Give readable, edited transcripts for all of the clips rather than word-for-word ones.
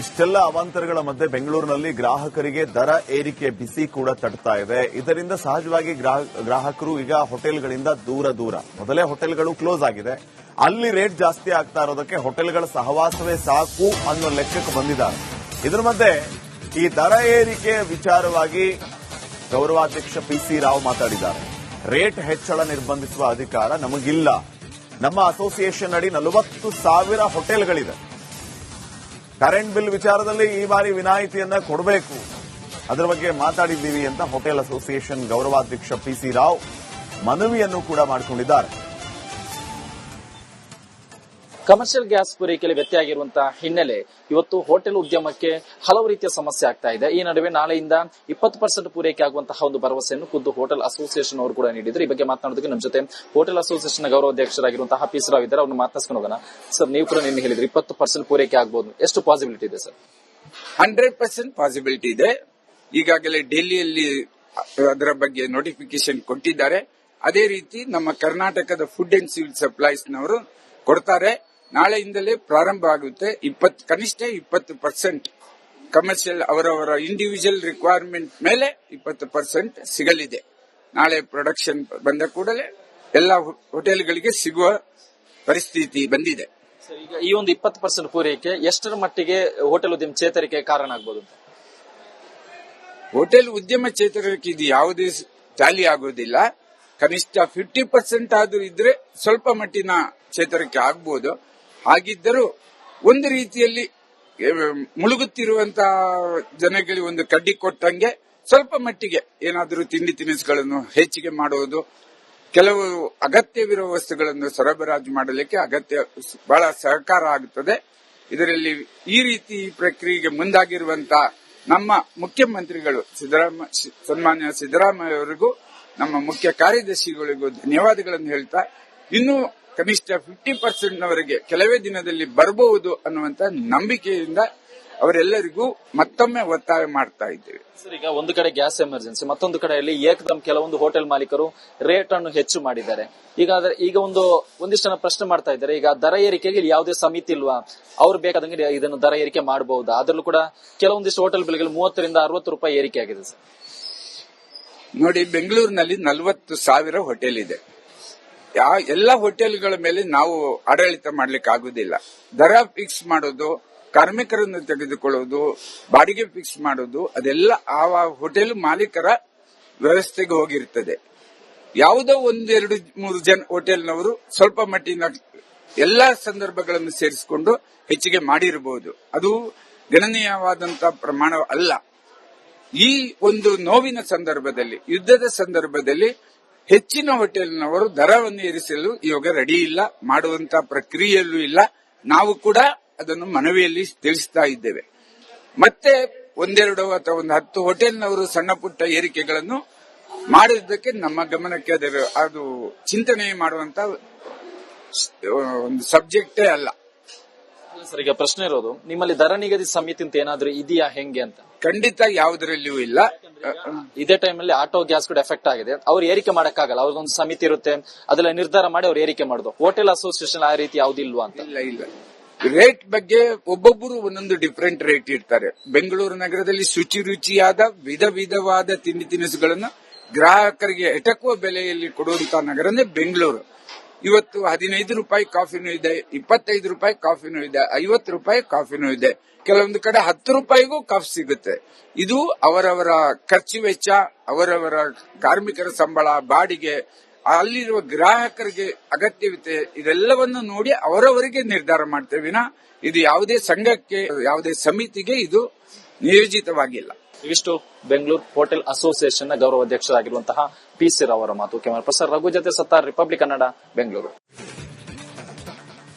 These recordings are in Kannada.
ಇಷ್ಟೆಲ್ಲ ಅವಾಂತರಗಳ ಮಧ್ಯೆ ಬೆಂಗಳೂರಿನಲ್ಲಿ ಗ್ರಾಹಕರಿಗೆ ದರ ಏರಿಕೆ ಬಿಸಿ ಕೂಡ ತಟ್ತಾ ಇದೆ. ಇದರಿಂದ ಸಹಜವಾಗಿ ಗ್ರಾಹಕರು ಈಗ ಹೋಟೆಲ್ಗಳಿಂದ ದೂರ ಮೊದಲೇ ಹೋಟೆಲ್ಗಳು ಕ್ಲೋಸ್ ಆಗಿದೆ, ಅಲ್ಲಿ ರೇಟ್ ಜಾಸ್ತಿ ಆಗ್ತಾ ಇರೋದಕ್ಕೆ ಹೋಟೆಲ್ಗಳ ಸಹವಾಸವೇ ಸಾಕು ಅನ್ನೋ ಲೆಕ್ಕಕ್ಕೆ ಬಂದಿದ್ದಾರೆ. ಇದರ ಮಧ್ಯೆ ಈ ದರ ಏರಿಕೆ ವಿಚಾರವಾಗಿ ಗೌರವಾಧ್ಯಕ್ಷ ಪಿಸಿ ರಾವ್ ಮಾತಾಡಿದ್ದಾರೆ. ರೇಟ್ ಹೆಚ್ಚಳ ನಿರ್ಬಂಧಿಸುವ ಅಧಿಕಾರ ನಮಗಿಲ್ಲ. ನಮ್ಮ ಅಸೋಸಿಯೇಷನ್ ಅಡಿ 40,000 ಹೋಟೆಲ್ಗಳಿದೆ. ಕರೆಂಟ್ ಬಿಲ್ ವಿಚಾರದಲ್ಲಿ ಈ ಬಾರಿ ವಿನಾಯಿತಿಯನ್ನ ಕೊಡಬೇಕು, ಅದರ ಬಗ್ಗೆ ಮಾತಾಡಿದ್ದೀವಿ ಅಂತ ಹೋಟೆಲ್ ಅಸೋಸಿಯೇಷನ್ ಗೌರವಾಧ್ಯಕ್ಷ ಪಿಸಿ ರಾವ್ ಮನವಿಯನ್ನು ಕೂಡ ಮಾಡಿಕೊಂಡಿದ್ದಾರೆ. ಕಮರ್ಷಿಯಲ್ ಗ್ಯಾಸ್ ಪೂರೈಕೆಯಲ್ಲಿ ವ್ಯತ್ಯಯ ಆಗಿರುವಂತಹ ಹಿನ್ನೆಲೆ ಇವತ್ತು ಹೋಟೆಲ್ ಉದ್ಯಮಕ್ಕೆ ಹಲವು ರೀತಿಯ ಸಮಸ್ಯೆ ಆಗ್ತಾ ಇದೆ. ಈ ನಡುವೆ ನಾಳೆಯಿಂದ 20% ಪೂರೈಕೆ ಆಗುವಂತಹ ಒಂದು ಭರವಸೆಯನ್ನು ಖುದ್ದು ಹೋಟೆಲ್ ಅಸೋಸಿಯೇಷನ್ ಅವರು ಕೂಡ ನೀಡಿದ್ರು. ಈ ಬಗ್ಗೆ ಮಾತನಾಡೋದಕ್ಕೆ ನಮ್ಮ ಜೊತೆ ಹೋಟೆಲ್ ಅಸೋಸಿಯೇಷನ್ ಗೌರವಾಧ್ಯಕ್ಷರಾಗಿರುವಂತಹ ಪಿಸಿ ರಾವ್ ಇದ್ದಾರೆ. ಅವ್ರನ್ನ ಮಾತನಾಡ್ಕೊಂಡು ಹೋಗೋಣ. ಸರ್, ನೀವು ಕೂಡ ನಿನ್ನೆ ಹೇಳಿದ್ರಿ 20% ಪೂರೈಕೆ ಆಗಬಹುದು, ಎಷ್ಟು ಪಾಸಿಬಿಲಿಟಿ ಇದೆ ಸರ್? 100% ಪಾಸಿಬಿಲಿಟಿ ಇದೆ. ಈಗಾಗಲೇ ಡೆಲ್ಲಿಯಲ್ಲಿ ಅದರ ಬಗ್ಗೆ ನೋಟಿಫಿಕೇಶನ್ ಕೊಟ್ಟಿದ್ದಾರೆ. ಅದೇ ರೀತಿ ನಮ್ಮ ಕರ್ನಾಟಕದ ಫುಡ್ ಅಂಡ್ ಸಿವಿಲ್ ಸಪ್ಲೈಸ್ನವರು ಕೊಡ್ತಾರೆ. ನಾಳೆಯಿಂದಲೇ ಪ್ರಾರಂಭ ಆಗುತ್ತೆ. ಕನಿಷ್ಠ 20% ಕಮರ್ಷಿಯಲ್ ಅವರವರ ಇಂಡಿವಿಜುವಲ್ ರಿಕ್ವೈರ್ಮೆಂಟ್ ಮೇಲೆ 20% ಸಿಗಲಿದೆ. ನಾಳೆ ಪ್ರೊಡಕ್ಷನ್ ಬಂದ ಕೂಡಲೇ ಎಲ್ಲ ಹೋಟೆಲ್ಗಳಿಗೆ ಸಿಗುವ ಪರಿಸ್ಥಿತಿ ಬಂದಿದೆ. ಈಗ ಈ ಒಂದು 20% ಪೂರೈಕೆ ಎಷ್ಟರ ಮಟ್ಟಿಗೆ ಹೋಟೆಲ್ ಉದ್ಯಮ ಚೇತರಿಕೆ ಕಾರಣ ಆಗಬಹುದು? ಹೋಟೆಲ್ ಉದ್ಯಮ ಚೇತರಿಕೆ ಇದು ಯಾವುದೇ ಚಾಲಿ ಆಗೋದಿಲ್ಲ. ಕನಿಷ್ಠ 50% ಆದ್ರೂ ಇದ್ರೆ ಸ್ವಲ್ಪ ಮಟ್ಟಿನ ಚೇತರಿಕೆ ಆಗಬಹುದು. ಹಾಗಿದ್ದರೂ ಒಂದು ರೀತಿಯಲ್ಲಿ ಮುಳುಗುತ್ತಿರುವಂತಹ ಜನಗಳಿಗೆ ಒಂದು ಕಡ್ಡಿ ಕೊಟ್ಟಂಗೆ ಸ್ವಲ್ಪ ಮಟ್ಟಿಗೆ ಏನಾದರೂ ತಿಂಡಿ ತಿನಿಸುಗಳನ್ನು ಹೆಚ್ಚಿಗೆ ಮಾಡುವುದು, ಕೆಲವು ಅಗತ್ಯವಿರುವ ವಸ್ತುಗಳನ್ನು ಸರಬರಾಜು ಮಾಡಲಿಕ್ಕೆ ಬಹಳ ಸಹಕಾರ ಆಗುತ್ತದೆ. ಇದರಲ್ಲಿ ಈ ರೀತಿ ಪ್ರಕ್ರಿಯೆಗೆ ಮುಂದಾಗಿರುವಂತಹ ನಮ್ಮ ಮುಖ್ಯಮಂತ್ರಿಗಳು ಸನ್ಮಾನ್ಯ ಸಿದ್ದರಾಮಯ್ಯ ಅವರಿಗೂ ನಮ್ಮ ಮುಖ್ಯ ಕಾರ್ಯದರ್ಶಿಗಳಿಗೂ ಧನ್ಯವಾದಗಳನ್ನು ಹೇಳ್ತಾ, ಇನ್ನು ಕನಿಷ್ಠ 50% ನವರೆಗೆ ಕೆಲವೇ ದಿನದಲ್ಲಿ ಬರಬಹುದು ಅನ್ನುವಂತ ನಂಬಿಕೆಯಿಂದ ಅವರೆಲ್ಲರಿಗೂ ಮತ್ತೊಮ್ಮೆ ಒತ್ತಾಯ ಮಾಡ್ತಾ ಇದ್ದೇವೆ. ಸರ್, ಈಗ ಒಂದು ಕಡೆ ಗ್ಯಾಸ್ ಎಮರ್ಜೆನ್ಸಿ, ಮತ್ತೊಂದು ಕಡೆಯಲ್ಲಿ ಏಕದಮ್ ಕೆಲವೊಂದು ಹೋಟೆಲ್ ಮಾಲೀಕರು ರೇಟ್ ಅನ್ನು ಹೆಚ್ಚು ಮಾಡಿದ್ದಾರೆ. ಈಗ ಒಂದಿಷ್ಟು ಪ್ರಶ್ನೆ ಮಾಡ್ತಾ ಇದ್ದಾರೆ, ಈಗ ದರ ಏರಿಕೆಗೆ ಯಾವುದೇ ಸಮಿತಿ ಇಲ್ವಾ? ಅವ್ರು ಬೇಕಾದಂಗೆ ಇದನ್ನು ದರ ಏರಿಕೆ ಮಾಡಬಹುದಾ? ಅದರಲ್ಲೂ ಕೂಡ ಕೆಲವೊಂದಿಷ್ಟು ಹೋಟೆಲ್ ಬೆಲೆಗಳು 30 ರಿಂದ 60 ರೂಪಾಯಿ ಏರಿಕೆ ಆಗಿದೆ ಸರ್. ನೋಡಿ, ಬೆಂಗಳೂರಿನಲ್ಲಿ 40,000 ಹೋಟೆಲ್ ಇದೆ. ಎಲ್ಲ ಹೋಟೆಲ್ಗಳ ಮೇಲೆ ನಾವು ಆಡಳಿತ ಮಾಡ್ಲಿಕ್ಕೆ ಆಗುದಿಲ್ಲ. ದರ ಫಿಕ್ಸ್ ಮಾಡೋದು, ಕಾರ್ಮಿಕರನ್ನು ತೆಗೆದುಕೊಳ್ಳೋದು, ಬಾಡಿಗೆ ಫಿಕ್ಸ್ ಮಾಡೋದು, ಅದೆಲ್ಲ ಆ ಹೋಟೆಲ್ ಮಾಲೀಕರ ವ್ಯವಸ್ಥೆಗೆ ಹೋಗಿರ್ತದೆ. ಯಾವುದೋ 1-2-3 ಜನ ಹೋಟೆಲ್ನವರು ಸ್ವಲ್ಪ ಮಟ್ಟಿನ ಎಲ್ಲಾ ಸಂದರ್ಭಗಳನ್ನು ಸೇರಿಸಿಕೊಂಡು ಹೆಚ್ಚಿಗೆ ಮಾಡಿರಬಹುದು. ಅದು ಗಣನೀಯವಾದಂತಹ ಪ್ರಮಾಣ ಅಲ್ಲ. ಈ ಒಂದು ನೋವಿನ ಸಂದರ್ಭದಲ್ಲಿ, ಯುದ್ಧದ ಸಂದರ್ಭದಲ್ಲಿ ಹೆಚ್ಚಿನ ಹೋಟೆಲ್ನವರು ದರವನ್ನು ಏರಿಸಲು ಇವಾಗ ರೆಡಿ ಇಲ್ಲ, ಮಾಡುವಂತ ಪ್ರಕ್ರಿಯೆಯಲ್ಲೂ ಇಲ್ಲ. ನಾವು ಕೂಡ ಅದನ್ನು ಮನವಿಯಲ್ಲಿ ತಿಳಿಸ್ತಾ ಇದ್ದೇವೆ. ಮತ್ತೆ 1-2 ಅಥವಾ 10 ಹೋಟೆಲ್ನವರು ಸಣ್ಣ ಪುಟ್ಟ ಏರಿಕೆಗಳನ್ನು ಮಾಡುವುದಕ್ಕೆ ನಮ್ಮ ಗಮನಕ್ಕೆ ಅದು ಚಿಂತನೆ ಮಾಡುವಂತ ಒಂದು ಸಬ್ಜೆಕ್ಟೇ ಅಲ್ಲ. ಸರ್, ಈಗ ಪ್ರಶ್ನೆ ಇರೋದು, ನಿಮ್ಮಲ್ಲಿ ದರ ನಿಗದಿ ಸಮಿತಿ ಅಂತ ಏನಾದ್ರೂ ಇದೆಯಾ, ಹೆಂಗೆ ಅಂತ? ಖಂಡಿತ ಯಾವುದರಲ್ಲಿಯೂ ಇಲ್ಲ. ಇದೇ ಟೈಮಲ್ಲಿ ಆಟೋ ಗ್ಯಾಸ್ ಕೂಡ ಎಫೆಕ್ಟ್ ಆಗಿದೆ. ಅವ್ರು ಏರಿಕೆ ಮಾಡಕ್ಕಾಗಲ್ಲ, ಅವ್ರದೊಂದು ಸಮಿತಿ ಇರುತ್ತೆ, ಅದೆಲ್ಲ ನಿರ್ಧಾರ ಮಾಡಿ ಅವ್ರು ಏರಿಕೆ ಮಾಡೋದು. ಹೋಟೆಲ್ ಅಸೋಸಿಯೇಷನ್ ಆ ರೀತಿ ಯಾವ್ದಿಲ್ವಾ ಅಂತ? ಇಲ್ಲ. ರೇಟ್ ಬಗ್ಗೆ ಒಬ್ಬೊಬ್ಬರು ಒಂದೊಂದು ಡಿಫರೆಂಟ್ ರೇಟ್ ಇರ್ತಾರೆ. ಬೆಂಗಳೂರು ನಗರದಲ್ಲಿ ರುಚಿಯಾದ ವಿಧವಾದ ತಿಂಡಿ ತಿನಿಸುಗಳನ್ನು ಗ್ರಾಹಕರಿಗೆ ಎಟಕುವ ಬೆಲೆಯಲ್ಲಿ ಕೊಡುವಂತಹ ನಗರನೇ ಬೆಂಗಳೂರು. ಇವತ್ತು 15 ರೂಪಾಯಿ ಕಾಫಿನೂ ಇದೆ, 25 ರೂಪಾಯಿ ಕಾಫಿನೂ ಇದೆ, 50 ರೂಪಾಯಿ ಕಾಫಿನೂ ಇದೆ. ಕೆಲವೊಂದು ಕಡೆ 10 ರೂಪಾಯಿಗೂ ಕಾಫಿ ಸಿಗುತ್ತೆ. ಇದು ಅವರವರ ಖರ್ಚು ವೆಚ್ಚ, ಅವರವರ ಕಾರ್ಮಿಕರ ಸಂಬಳ, ಬಾಡಿಗೆ, ಅಲ್ಲಿರುವ ಗ್ರಾಹಕರಿಗೆ ಅಗತ್ಯವಿದೆ, ಇದೆಲ್ಲವನ್ನು ನೋಡಿ ಅವರವರಿಗೆ ನಿರ್ಧಾರ ಮಾಡ್ತೇವೆ. ಇದು ಯಾವುದೇ ಸಂಘಕ್ಕೆ, ಯಾವುದೇ ಸಮಿತಿಗೆ ಇದು ನಿಯೋಜಿತವಾಗಿಲ್ಲ. ಇವಿಷ್ಟು ಬೆಂಗಳೂರು ಹೋಟೆಲ್ ಅಸೋಸಿಯೇಷನ್ ನ ಗೌರವಾಧ್ಯಕ್ಷರಾಗಿರುವಂತಹ ಪಿಸಿ ರಾವ್ ಅವರ ಮಾತು. ಕ್ಯಾಮರಾ ಪರ್ಸನ್ ರಘು ಜೊತೆ ಸತ್ತಾರ್, ರಿಪಬ್ಲಿಕ್ ಕನ್ನಡ, ಬೆಂಗಳೂರು.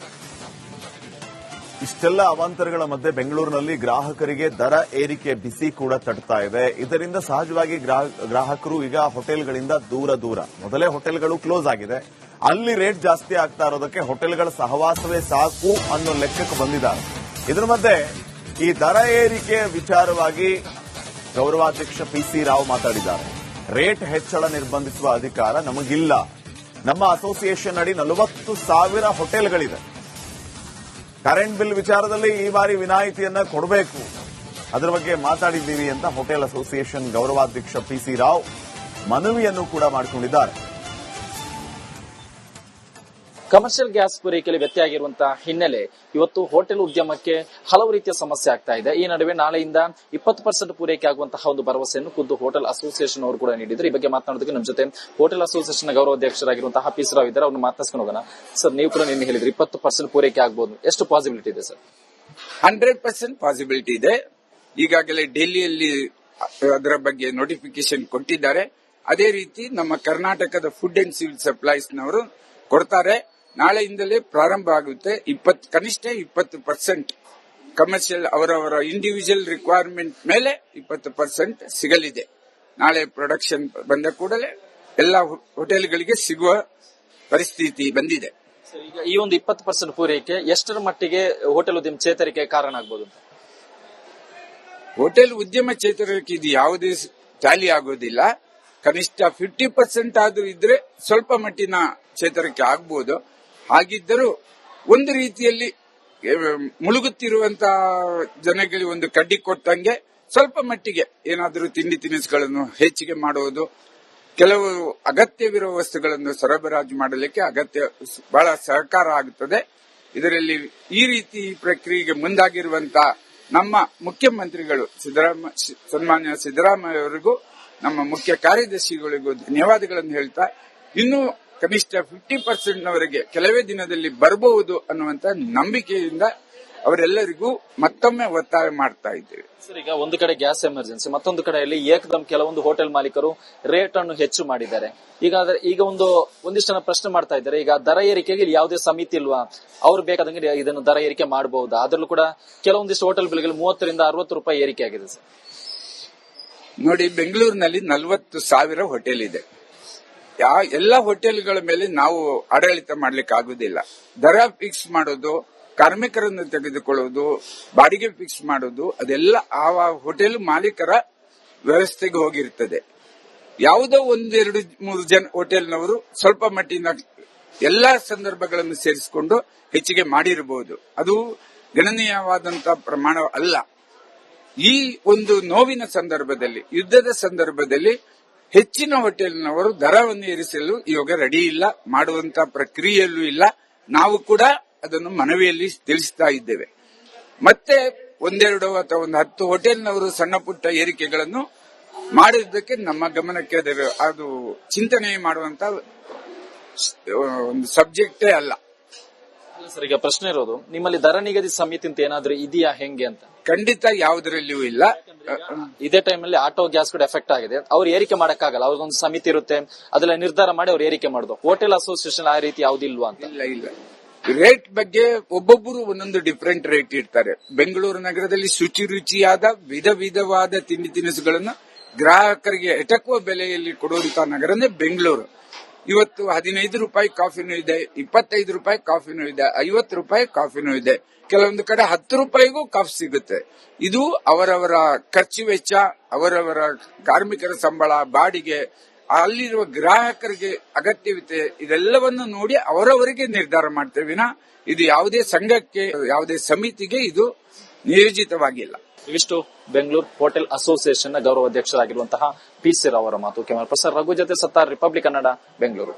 ಇಷ್ಟೆಲ್ಲ ಅವಾಂತರಗಳ ಮಧ್ಯೆ ಬೆಂಗಳೂರಿನಲ್ಲಿ ಗ್ರಾಹಕರಿಗೆ ದರ ಏರಿಕೆ ಬಿಸಿ ಕೂಡ ತಟ್ತಾ ಇದೆ. ಇದರಿಂದ ಸಹಜವಾಗಿ ಗ್ರಾಹಕರು ಈಗ ಹೋಟೆಲ್ಗಳಿಂದ ದೂರ ಮೊದಲೇ ಹೋಟೆಲ್ಗಳು ಕ್ಲೋಸ್ ಆಗಿದೆ, ಅಲ್ಲಿ ರೇಟ್ ಜಾಸ್ತಿ ಆಗ್ತಾ ಇರೋದಕ್ಕೆ ಹೋಟೆಲ್ಗಳ ಸಹವಾಸವೇ ಸಾಕು ಅನ್ನೋ ಲೆಕ್ಕಕ್ಕೆ ಬಂದಿದ್ದಾರೆ. ಇದರ ಮಧ್ಯೆ ಈ ದರ ಏರಿಕೆ ವಿಚಾರವಾಗಿ ಗೌರವಾಧ್ಯಕ್ಷ ಪಿಸಿ ರಾವ್ ಮಾತಾಡಿದ್ದಾರೆ. ರೇಟ್ ಹೆಚ್ಚಳ ನಿರ್ಬಂಧಿಸುವ ಅಧಿಕಾರ ನಮಗಿಲ್ಲ. ನಮ್ಮ ಅಸೋಸಿಯೇಷನ್ ಅಡಿ 40,000 ಹೋಟೆಲ್ಗಳಿದೆ. ಕರೆಂಟ್ ಬಿಲ್ ವಿಚಾರದಲ್ಲಿ ಈ ಬಾರಿ ವಿನಾಯಿತಿಯನ್ನ ಕೊಡಬೇಕು, ಅದರ ಬಗ್ಗೆ ಮಾತಾಡಿದ್ದೀವಿ ಅಂತ ಹೋಟೆಲ್ ಅಸೋಸಿಯೇಷನ್ ಗೌರವಾಧ್ಯಕ್ಷ ಪಿಸಿ ರಾವ್ ಮನವಿಯನ್ನು ಕೂಡ ಮಾಡಿಕೊಂಡಿದ್ದಾರೆ. ಕಮರ್ಷಿಯಲ್ ಗ್ಯಾಸ್ ಪೂರೈಕೆಯಲ್ಲಿ ವ್ಯತ್ಯಯ ಆಗಿರುವಂತಹ ಹಿನ್ನೆಲೆ ಇವತ್ತು ಹೋಟೆಲ್ ಉದ್ಯಮಕ್ಕೆ ಹಲವು ರೀತಿಯ ಸಮಸ್ಯೆ ಆಗ್ತಾ ಇದೆ. ಈ ನಡುವೆ ನಾಳೆಯಿಂದ 20% ಪೂರೈಕೆ ಆಗುವಂತಹ ಒಂದು ಭರವಸೆಯನ್ನು ಖುದ್ದು ಹೋಟೆಲ್ ಅಸೋಸಿಯೇಷನ್ ಅವರು ಕೂಡ ನೀಡಿದ್ರು. ಈ ಬಗ್ಗೆ ಮಾತನಾಡೋದಕ್ಕೆ ನಮ್ಮ ಜೊತೆ ಹೋಟೆಲ್ ಅಸೋಸಿಯೇಷನ್ ಗೌರವಾಧ್ಯಕ್ಷರಾಗಿರುವಂತಹ ಪಿಸಿ ರಾವ್ ಇದ್ದಾರೆ. ಅವ್ರನ್ನ ಮಾತನಾಡ್ಕೊಂಡು ಹೋಗೋಣ. ಸರ್, ನೀವು ಕೂಡ ನಿನ್ನೆ ಹೇಳಿದ್ರಿ 20% ಪೂರೈಕೆ ಆಗಬಹುದು, ಎಷ್ಟು ಪಾಸಿಬಿಲಿಟಿ ಇದೆ ಸರ್? 100% ಪಾಸಿಬಿಲಿಟಿ ಇದೆ. ಈಗಾಗಲೇ ಡೆಲ್ಲಿಯಲ್ಲಿ ಅದರ ಬಗ್ಗೆ ನೋಟಿಫಿಕೇಶನ್ ಕೊಟ್ಟಿದ್ದಾರೆ. ಅದೇ ರೀತಿ ನಮ್ಮ ಕರ್ನಾಟಕದ ಫುಡ್ ಅಂಡ್ ಸಿವಿಲ್ ಸಪ್ಲೈಸ್ ನವರು ಕೊಡ್ತಾರೆ. ನಾಳೆಯಿಂದಲೇ ಪ್ರಾರಂಭ ಆಗುತ್ತೆ. ಕನಿಷ್ಠ 20% ಕಮರ್ಷಿಯಲ್ ಅವರವರ ಇಂಡಿವಿಜುವಲ್ ರಿಕ್ವೈರ್ಮೆಂಟ್ ಮೇಲೆ 20% ಸಿಗಲಿದೆ. ನಾಳೆ ಪ್ರೊಡಕ್ಷನ್ ಬಂದ ಕೂಡಲೇ ಎಲ್ಲ ಹೋಟೆಲ್ಗಳಿಗೆ ಸಿಗುವ ಪರಿಸ್ಥಿತಿ ಬಂದಿದೆ. ಈಗ ಈ ಒಂದು 20% ಪೂರೈಕೆ ಎಷ್ಟರ ಮಟ್ಟಿಗೆ ಹೋಟೆಲ್ ಉದ್ಯಮ ಚೇತರಿಕೆ ಕಾರಣ ಆಗಬಹುದು? ಹೋಟೆಲ್ ಉದ್ಯಮ ಚೇತರಿಕೆ ಇದು ಯಾವುದೇ ಚಾಲಿ ಆಗೋದಿಲ್ಲ. ಕನಿಷ್ಠ 50% ಆದ್ರೂ ಇದ್ರೆ ಸ್ವಲ್ಪ ಮಟ್ಟಿನ ಚೇತರಿಕೆ ಆಗಬಹುದು. ಹಾಗಿದ್ದರೂ ಒಂದು ರೀತಿಯಲ್ಲಿ ಮುಳುಗುತ್ತಿರುವಂತಹ ಜನಗಳಿಗೆ ಒಂದು ಕಡ್ಡಿ ಕೊಟ್ಟಂಗೆ ಸ್ವಲ್ಪ ಮಟ್ಟಿಗೆ ಏನಾದರೂ ತಿಂಡಿ ತಿನಿಸುಗಳನ್ನು ಹೆಚ್ಚಿಗೆ ಮಾಡುವುದು, ಕೆಲವು ಅಗತ್ಯವಿರುವ ವಸ್ತುಗಳನ್ನು ಸರಬರಾಜು ಮಾಡಲಿಕ್ಕೆ ಬಹಳ ಸಹಕಾರ ಆಗುತ್ತದೆ. ಇದರಲ್ಲಿ ಈ ರೀತಿ ಪ್ರಕ್ರಿಯೆಗೆ ಮುಂದಾಗಿರುವಂತಹ ನಮ್ಮ ಮುಖ್ಯಮಂತ್ರಿಗಳು ಸನ್ಮಾನ್ಯ ಸಿದ್ದರಾಮಯ್ಯ ಅವರಿಗೂ ನಮ್ಮ ಮುಖ್ಯ ಕಾರ್ಯದರ್ಶಿಗಳಿಗೂ ಧನ್ಯವಾದಗಳನ್ನು ಹೇಳ್ತಾ, ಇನ್ನು ಕನಿಷ್ಠ 50% ನವರೆಗೆ ಕೆಲವೇ ದಿನದಲ್ಲಿ ಬರಬಹುದು ಅನ್ನುವಂತ ನಂಬಿಕೆಯಿಂದ ಅವರೆಲ್ಲರಿಗೂ ಮತ್ತೊಮ್ಮೆ ಒತ್ತಾಯ ಮಾಡ್ತಾ ಇದ್ದೇವೆ. ಸರ್, ಈಗ ಒಂದು ಕಡೆ ಗ್ಯಾಸ್ ಎಮರ್ಜೆನ್ಸಿ, ಮತ್ತೊಂದು ಕಡೆಯಲ್ಲಿ ಏಕದಮ್ ಕೆಲವೊಂದು ಹೋಟೆಲ್ ಮಾಲೀಕರು ರೇಟ್ ಅನ್ನು ಹೆಚ್ಚು ಮಾಡಿದ್ದಾರೆ. ಈಗ ಒಂದಿಷ್ಟು ಪ್ರಶ್ನೆ ಮಾಡ್ತಾ ಇದ್ದಾರೆ, ಈಗ ದರ ಏರಿಕೆಗೆ ಯಾವುದೇ ಸಮಿತಿ ಇಲ್ವಾ? ಅವ್ರು ಬೇಕಾದಂಗೆ ಇದನ್ನು ದರ ಏರಿಕೆ ಮಾಡಬಹುದಾ? ಅದರಲ್ಲೂ ಕೂಡ ಕೆಲವೊಂದಿಷ್ಟು ಹೋಟೆಲ್ ಬಿಲ್ಗಳು 30 ರಿಂದ 60 ರೂಪಾಯಿ ಏರಿಕೆ ಆಗಿದೆ ಸರ್. ನೋಡಿ, ಬೆಂಗಳೂರಿನಲ್ಲಿ 40,000 ಹೋಟೆಲ್ ಇದೆ. ಎಲ್ಲ ಹೋಟೆಲ್ಗಳ ಮೇಲೆ ನಾವು ಆಡಳಿತ ಮಾಡ್ಲಿಕ್ಕೆ ಆಗುದಿಲ್ಲ. ದರ ಫಿಕ್ಸ್ ಮಾಡೋದು, ಕಾರ್ಮಿಕರನ್ನು ತೆಗೆದುಕೊಳ್ಳುವುದು, ಬಾಡಿಗೆ ಫಿಕ್ಸ್ ಮಾಡೋದು, ಅದೆಲ್ಲ ಆ ಹೋಟೆಲ್ ಮಾಲೀಕರ ವ್ಯವಸ್ಥೆಗೆ ಹೋಗಿರ್ತದೆ. ಯಾವುದೋ 1-2-3 ಜನ ಹೋಟೆಲ್ನವರು ಸ್ವಲ್ಪ ಮಟ್ಟಿನ ಎಲ್ಲಾ ಸಂದರ್ಭಗಳನ್ನು ಸೇರಿಸಿಕೊಂಡು ಹೆಚ್ಚಿಗೆ ಮಾಡಿರಬಹುದು. ಅದು ಗಣನೀಯವಾದಂತಹ ಪ್ರಮಾಣ ಅಲ್ಲ. ಈ ಒಂದು ನೋವಿನ ಸಂದರ್ಭದಲ್ಲಿ, ಯುದ್ಧದ ಸಂದರ್ಭದಲ್ಲಿ ಹೆಚ್ಚಿನ ಹೋಟೆಲ್ನವರು ದರವನ್ನು ಏರಿಸಲು ಇವಾಗ ರೆಡಿ ಇಲ್ಲ, ಮಾಡುವಂತ ಪ್ರಕ್ರಿಯೆಯಲ್ಲೂ ಇಲ್ಲ. ನಾವು ಕೂಡ ಅದನ್ನು ಮನವಿಯಲ್ಲಿ ತಿಳಿಸ್ತಾ ಇದ್ದೇವೆ. ಮತ್ತೆ 1-2 ಅಥವಾ 10 ಹೋಟೆಲ್ನವರು ಸಣ್ಣ ಪುಟ್ಟ ಏರಿಕೆಗಳನ್ನು ಮಾಡಿದ್ದಕ್ಕೆ ನಮ್ಮ ಗಮನಕ್ಕೆ ಅದು ಚಿಂತನೆ ಮಾಡುವಂತ ಒಂದು ಸಬ್ಜೆಕ್ಟೇ ಅಲ್ಲ. ಸರ್, ಈಗ ಪ್ರಶ್ನೆ ಇರೋದು, ನಿಮ್ಮಲ್ಲಿ ದರ ನಿಗದಿ ಸಮಿತಿ ಅಂತ ಏನಾದ್ರೂ ಇದೆಯಾ, ಹೆಂಗೆ ಅಂತ? ಖಂಡಿತ ಯಾವುದರಲ್ಲಿಯೂ ಇಲ್ಲ. ಇದೇ ಟೈಮ್ ಅಲ್ಲಿ ಆಟೋ ಗ್ಯಾಸ್ ಕೂಡ ಎಫೆಕ್ಟ್ ಆಗಿದೆ. ಅವ್ರು ಏರಿಕೆ ಮಾಡಕ್ಕಾಗಲ್ಲ, ಅವ್ರಿಗೊಂದು ಸಮಿತಿ ಇರುತ್ತೆ, ಅದೆಲ್ಲ ನಿರ್ಧಾರ ಮಾಡಿ ಅವ್ರು ಏರಿಕೆ ಮಾಡೋದು. ಹೋಟೆಲ್ ಅಸೋಸಿಯೇಷನ್ ಆ ರೀತಿ ಯಾವ್ದಿಲ್ವಾ ಅಂತ? ಇಲ್ಲ. ರೇಟ್ ಬಗ್ಗೆ ಒಬ್ಬೊಬ್ಬರು ಒಂದೊಂದು ಡಿಫರೆಂಟ್ ರೇಟ್ ಇರ್ತಾರೆ. ಬೆಂಗಳೂರು ನಗರದಲ್ಲಿ ಶುಚಿಯಾದ ವಿಧವಾದ ತಿಂಡಿ ತಿನಿಸುಗಳನ್ನು ಗ್ರಾಹಕರಿಗೆ ಎಟಕುವ ಬೆಲೆಯಲ್ಲಿ ಕೊಡುವಂತಹ ನಗರನೇ ಬೆಂಗಳೂರು. ಇವತ್ತು 15 ರೂಪಾಯಿ ಕಾಫಿನೂ ಇದೆ, 25 ರೂಪಾಯಿ ಕಾಫಿನೂ ಇದೆ, 50 ರೂಪಾಯಿ ಕಾಫಿನೂ ಇದೆ. ಕೆಲವೊಂದು ಕಡೆ 10 ರೂಪಾಯಿಗೂ ಕಾಫಿ ಸಿಗುತ್ತೆ. ಇದು ಅವರವರ ಖರ್ಚು ವೆಚ್ಚ, ಅವರವರ ಕಾರ್ಮಿಕರ ಸಂಬಳ, ಬಾಡಿಗೆ, ಅಲ್ಲಿರುವ ಗ್ರಾಹಕರಿಗೆ ಅಗತ್ಯವಿದೆ, ಇದೆಲ್ಲವನ್ನು ನೋಡಿ ಅವರವರಿಗೆ ನಿರ್ಧಾರ ಮಾಡ್ತೇವೆ ವಿನಾ ಇದು ಯಾವುದೇ ಸಂಘಕ್ಕೆ, ಯಾವುದೇ ಸಮಿತಿಗೆ ಇದು ನಿಯೋಜಿತವಾಗಿಲ್ಲ. ಇವಿಷ್ಟು ಬೆಂಗಳೂರು ಹೋಟೆಲ್ ಅಸೋಸಿಯೇಷನ್ ನ ಗೌರವಾಧ್ಯಕ್ಷರಾಗಿರುವಂತಹ ಪಿಸಿ ರಾವ್ ಅವರ ಮಾತು. ಕ್ಯಾಮರಾ ಪರ್ಸನ್ ರಘು ಜೊತೆ ಸತ್ತಾರ್, ರಿಪಬ್ಲಿಕ್ ಕನ್ನಡ, ಬೆಂಗಳೂರು.